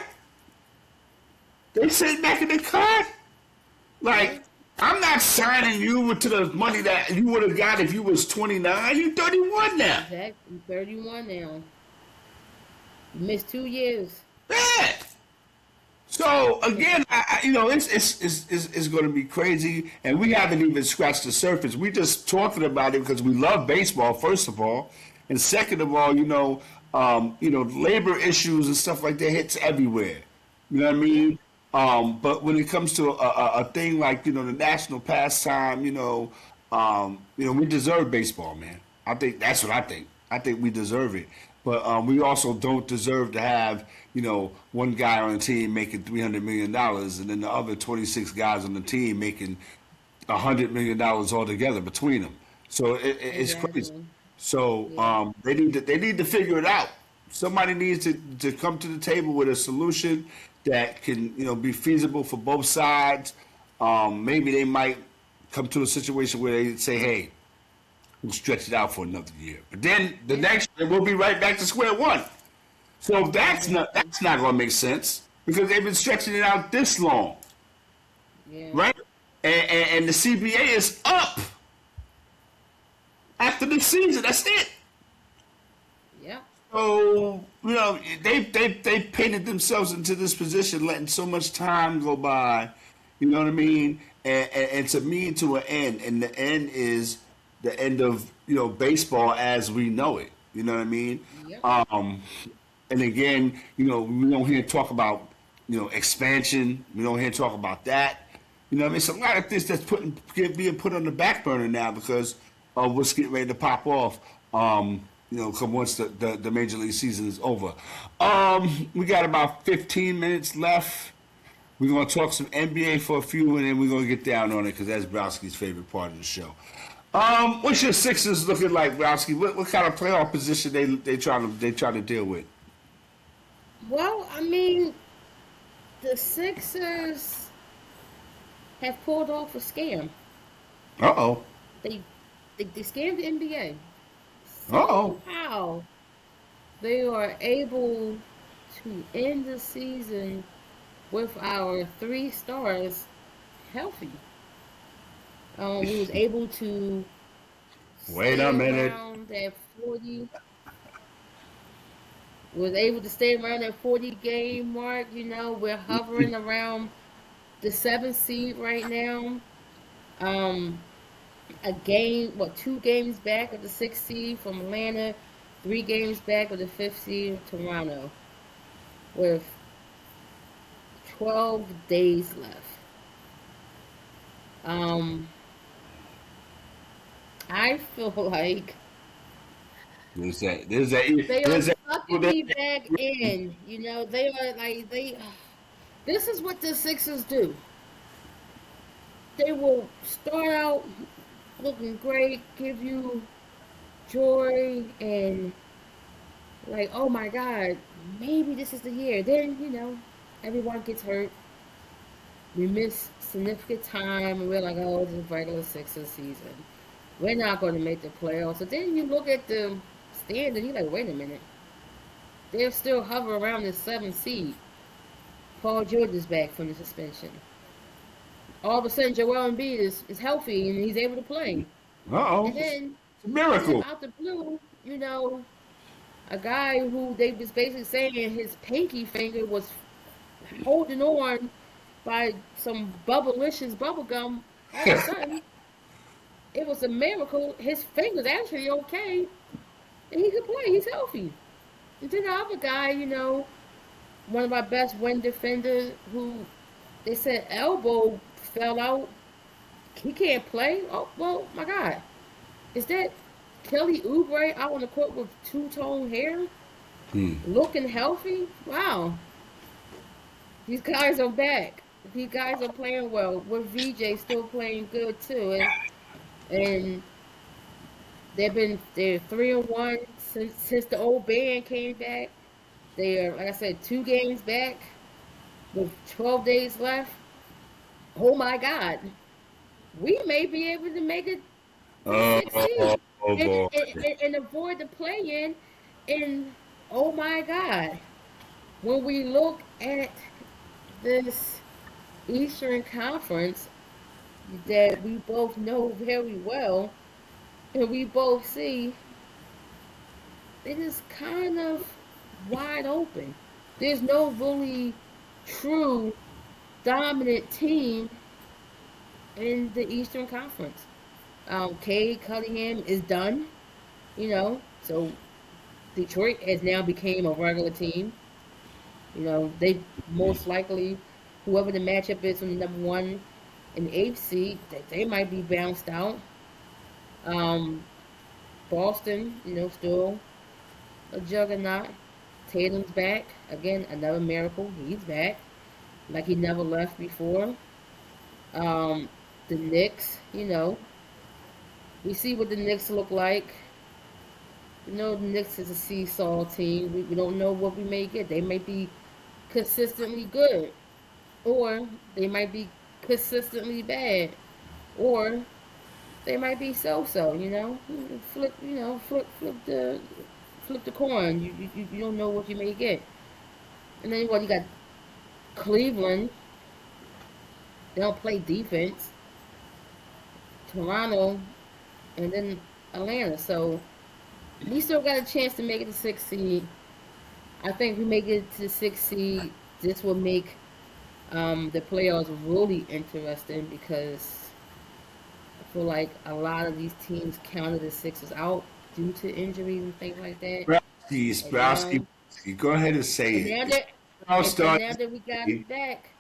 They sitting back in the cut. Yeah. Like, I'm not signing you to the money that you would have got if you was 29. You're 31 now. Exactly. I'm 31 now. You missed 2 years. Yeah. So again, it's going to be crazy, and we haven't even scratched the surface. We just talking about it because we love baseball, first of all, and second of all, labor issues and stuff like that hits everywhere. You know what I Yeah. mean? But when it comes to a thing like the national pastime, we deserve baseball, man. I think that's what I think. I think we deserve it, but we also don't deserve to have one guy on the team making $300 million and then the other 26 guys on the team making $100 million altogether between them. So it's crazy. Exactly. So Yeah. they need to figure it out. Somebody needs to come to the table with a solution that can be feasible for both sides. Maybe they might come to a situation where they say, "Hey, we'll stretch it out for another year." But then the Yeah. next year we'll be right back to square one. So that's not Exactly. that's not going to make sense because they've been stretching it out this long, Yeah. right? And the CBA is up after the season. That's it. Yeah. So they painted themselves into this position, letting so much time go by. You know what I mean? And to me, to an end, and the end is the end of baseball as we know it. You know what I mean? Yep. Um, and again, we don't hear talk about expansion. We don't hear talk about that. You know what I mean? It's a lot of things that's being put on the back burner now because of what's getting ready to pop off. Come once the major league season is over. We got about 15 minutes left. We're gonna talk some NBA for a few, and then we're gonna get down on it because that's Browski's favorite part of the show. What's your Sixers looking like, Browski? What kind of playoff position they try to deal with? Well, I mean, the Sixers have pulled off a scam. Uh oh. They they scammed the NBA. Uh oh. Somehow they are able to end the season with our three stars healthy. We was able to Wait stay a minute. around that 40. Was able to stay around that 40 game mark. We're hovering around the seventh seed right now. Um, a game, 2 games back of the sixth seed from Atlanta, 3 games back of the fifth seed of Toronto, with 12 days left. Um, I feel like There's that. There's that. they are There's that. sucking me back in. They are like they. This is what the Sixers do. They will start out looking great, give you joy, and like, oh my God, maybe this is the year. Then everyone gets hurt. We miss significant time, and we're like, oh, this is regular Sixers season. We're not going to make the playoffs. So then you look at the standing, you're like, wait a minute. They're still hovering around the seventh seed. Paul George is back from the suspension. All of a sudden, Joel Embiid is healthy and he's able to play. Uh And oh. It's then, a miracle. out the blue, a guy who they was basically saying his pinky finger was holding on by some bubblicious bubble gum. All of a sudden, it was a miracle. His finger's actually okay, and he can play. He's healthy. And then the other guy, one of our best wing defenders, who they said elbow fell out. He can't play. Oh well, my God, is that Kelly Oubre out on the court with two-tone hair, Hmm. looking healthy. Wow, these guys are back. These guys are playing well. With VJ still playing good too, and they're 3-1 since the old band came back. They are, like I said, 2 games back with 12 days left. Oh my God, we may be able to make it to the sixth Oh, seed oh and boy. avoid the play-in. And oh my God, when we look at this Eastern Conference that we both know very well, and we both see, it is kind of wide open. There's no really true dominant team in the Eastern Conference. Cade Cunningham is done, so Detroit has now became a regular team. They most likely, whoever the matchup is from the number one and eighth seed, that they might be bounced out. Um, Boston, still a juggernaut. Tatum's back again, another miracle. He's back like he never left before. Um, the Knicks, we see what the Knicks look like. The Knicks is a seesaw team. We don't know what we may get. They may be consistently good, or they might be consistently bad, or they might be so. Flip, flip the coin. You don't know what you may get. And then you got Cleveland. They don't play defense. Toronto, and then Atlanta. So we still got a chance to make it to sixth seed. I think if we make it to the sixth seed, this will make the playoffs really interesting because I feel like a lot of these teams counted the Sixers out due to injuries and things like that. Browski, And now, go ahead and say and it. now If that, the playoffs and start now that we got today, it back,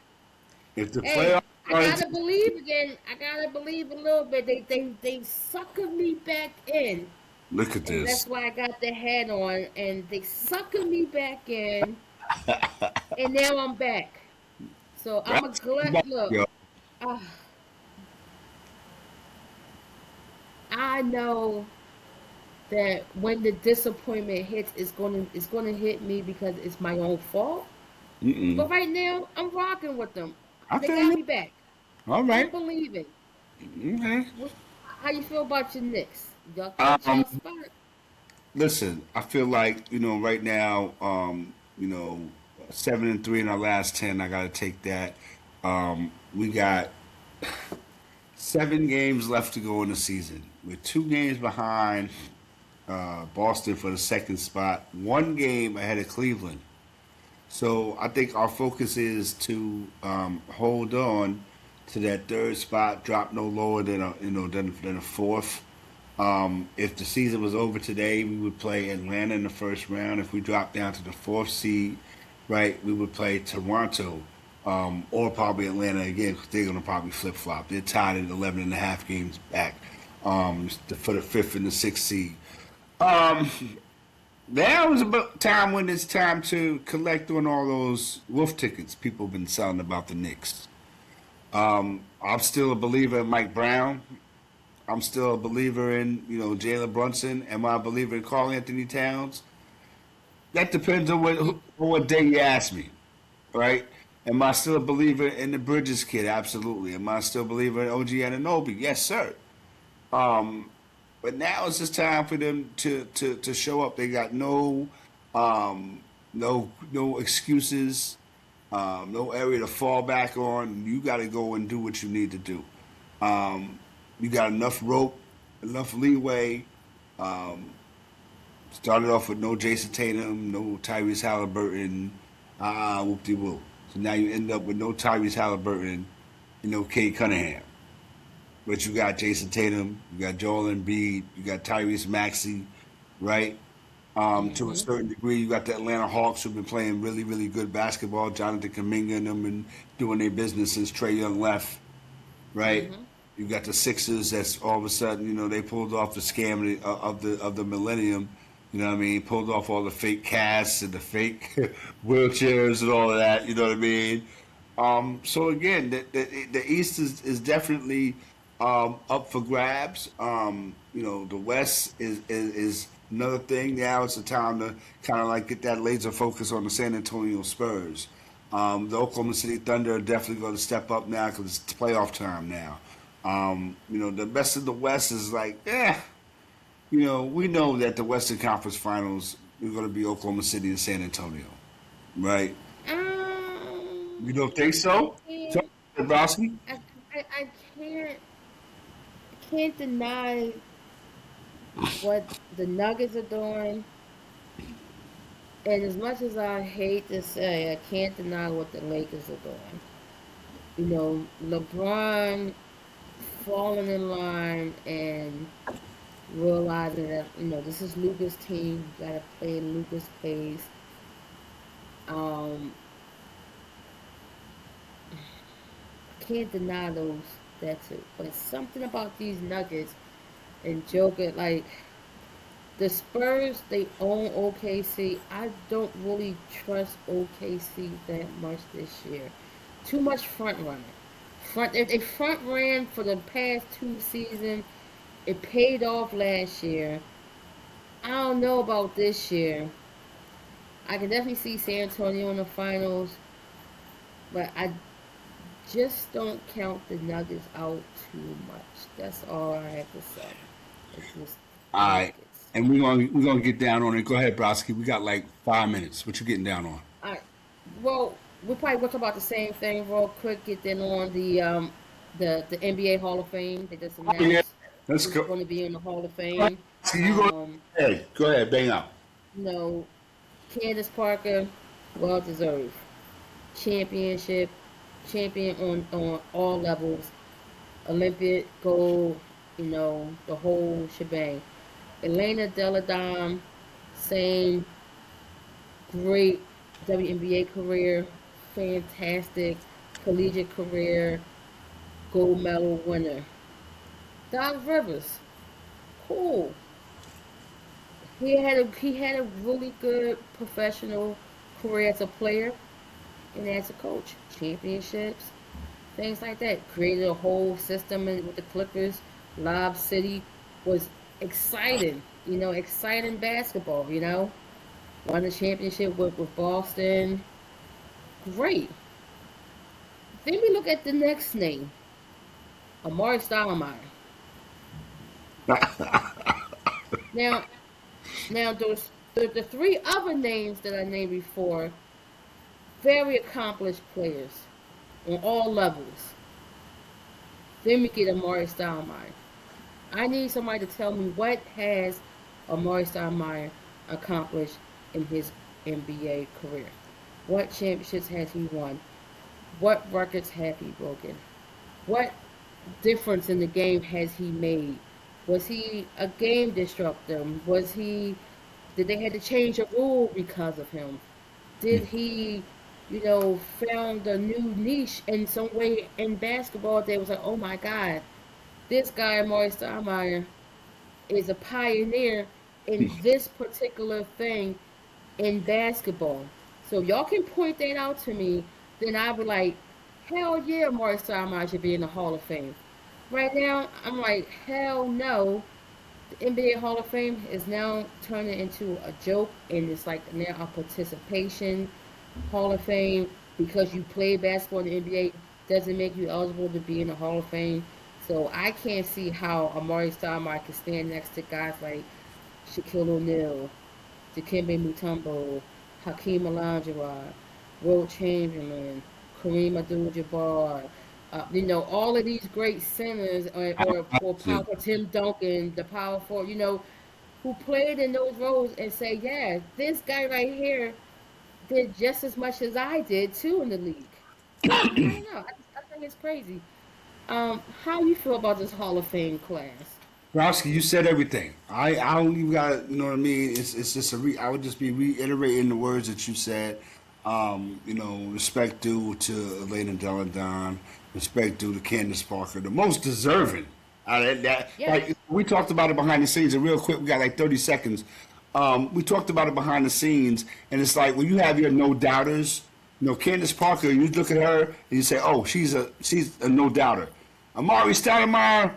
if the hey, playoffs I started gotta believe again. I gotta believe a little bit. They suckered me back in, look at and this. that's why I got the hat on. And they suckered me back in, and now I'm back. So I'm a Browski glut. back, Look, yo. uh, I know that when the disappointment hits, it's gonna hit me because it's my own fault. Mm-mm. But right now, I'm rocking with them. I They feel got you. me back. All I'm right. believing. Okay. How you feel about your Knicks? Y'all clinch Um, y'all spot? listen, I feel like, right now, 7-3 in our last 10. I got to take that. We got 7 games left to go in the season. We're 2 games behind Boston for the second spot, 1 game ahead of Cleveland. So I think our focus is to hold on to that third spot, drop no lower than a fourth. If the season was over today, we would play Atlanta in the first round. If we drop down to the fourth seed, right, we would play Toronto, or probably Atlanta again because they're going to probably flip flop. They're tied at 11 and a half games back for the fifth and the sixth seed. Um, Now is about time when it's time to collect on all those wolf tickets people have been selling about the Knicks. I'm still a believer in Mike Brown. I'm still a believer in Jalen Brunson. Am I a believer in Carl Anthony Towns? That depends on what day you ask me, right? Am I still a believer in the Bridges kid? Absolutely. Am I still a believer in OG Ananobi? Yes, sir. Um, but now it's just time for them to show up. They got no excuses, no area to fall back on. You got to go and do what you need to do. Um, you got enough rope, enough leeway. Um, Started off with no Jason Tatum, no Tyrese Halliburton, whoop de whoop. So now you end up with no Tyrese Halliburton and no Kate Cunningham. But you got Jason Tatum, you got Joel Embiid, you got Tyrese Maxey, right? To a Mm-hmm. certain degree, you got the Atlanta Hawks who've been playing really, really good basketball. Jonathan Kuminga and them been doing their business since Trey Young left, right? Mm-hmm. You got the Sixers. That's all of a sudden, they pulled off the scam of the millennium. You know what I mean? Pulled off all the fake casts and the fake wheelchairs and all of that. You know what I mean? So again, the East is definitely up for grabs. The West is another thing. Now it's the time to kind of like get that laser focus on the San Antonio Spurs. The Oklahoma City Thunder are definitely going to step up now because it's playoff time now. The best of the West is like, we know that the Western Conference Finals are going to be Oklahoma City and San Antonio, right? You don't think I so? So, can't. Nebraska? I can't. I can't deny what the Nuggets are doing. And as much as I hate to say, I can't deny what the Lakers are doing. LeBron falling in line and realizing that this is Luca's team. You gotta play in Luca's pace. Um, can't deny those that too. But something about these Nuggets and Joker, like the Spurs, they own OKC. I don't really trust OKC that much this year. Too much front running. If they front ran for the past 2 seasons, it paid off last year. I don't know about this year. I can definitely see San Antonio in the finals, but I just don't count the Nuggets out too much. That's all I have to say. It's just All the right. Nuggets. And we're gonna get down on it. Go ahead, Broski. We got like 5 minutes. What you getting down on? All right. Well, we probably will talk about the same thing real quick. Get then on the NBA Hall of Fame. They just Oh yeah. announced Let's who's go. going to be in the Hall of Go ahead. Fame. See, you go. Um, Hey, go ahead. Bang up. you know, Candace Parker, well deserved. Championship, champion on all levels. Olympic gold, the whole shebang. Elena Deladon, same great WNBA career, fantastic collegiate career, gold medal winner. Doc Rivers, cool. He had a really good professional career as a player and as a coach. Championships, things like that. Created a whole system with the Clippers. Lob City was exciting, exciting basketball. Won the championship with Boston. Great. Then we look at the next name, Amari Stoudemire. Now, now the three other names that I named before, very accomplished players on all levels. Then we get Amari Stoudemire. I need somebody to tell me what has Amari Stoudemire accomplished in his NBA career. What championships has he won? What records have he broken? What difference in the game has he made? Was he a game disruptor? Did they had to change a rule because of him? Did he, found a new niche in some way in basketball that was like, oh my God, this guy, Maurice Stoudemire, is a pioneer in this particular thing in basketball. So if y'all can point that out to me, then I'll be like, hell yeah, Maurice Stoudemire should be in the Hall of Fame. Right now, I'm like, hell no. The NBA Hall of Fame is now turning into a joke, and it's like now a participation Hall of Fame because you play basketball in the NBA doesn't make you eligible to be in the Hall of Fame. So I can't see how Amari Stoudemire can stand next to guys like Shaquille O'Neal, Dikembe Mutombo, Hakeem Olajuwon, Will Chamberlain, Kareem Abdul-Jabbar. All of these great centers, or power Tim Duncan, the power forward, who played in those roles and say, yeah, this guy right here did just as much as I did too in the league. I don't know. I think it's crazy. How you feel about this Hall of Fame class? Browski, you said everything. I don't even got, you know what I mean? It's just I would just be reiterating the words that you said. Respect due to Elena Deladon, respect due to Candace Parker, the most deserving. Yes. Like we talked about it behind the scenes, and real quick, we got like 30 seconds. We talked about it behind the scenes, and it's like when you have your no doubters, Candace Parker, you look at her and you say, "Oh, she's a no doubter." Amari Stoudemire,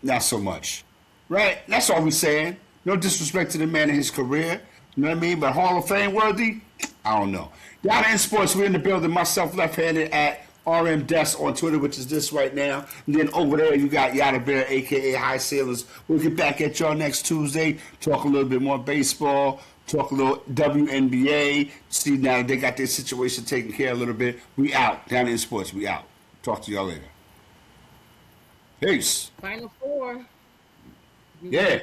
not so much, right? That's all we're saying. No disrespect to the man in his career, you know what I mean? But Hall of Fame worthy, I don't know. Yada in Sports, we're in the building. Myself, left-handed at RM Des on Twitter, which is this right now. And then over there, you got Yada Bear, a.k.a. High Sailors. We'll get back at y'all next Tuesday, talk a little bit more baseball, talk a little WNBA. See now that they got their situation taken care of a little bit. We out. Down in Sports, we out. Talk to y'all later. Peace. Final four. Yeah.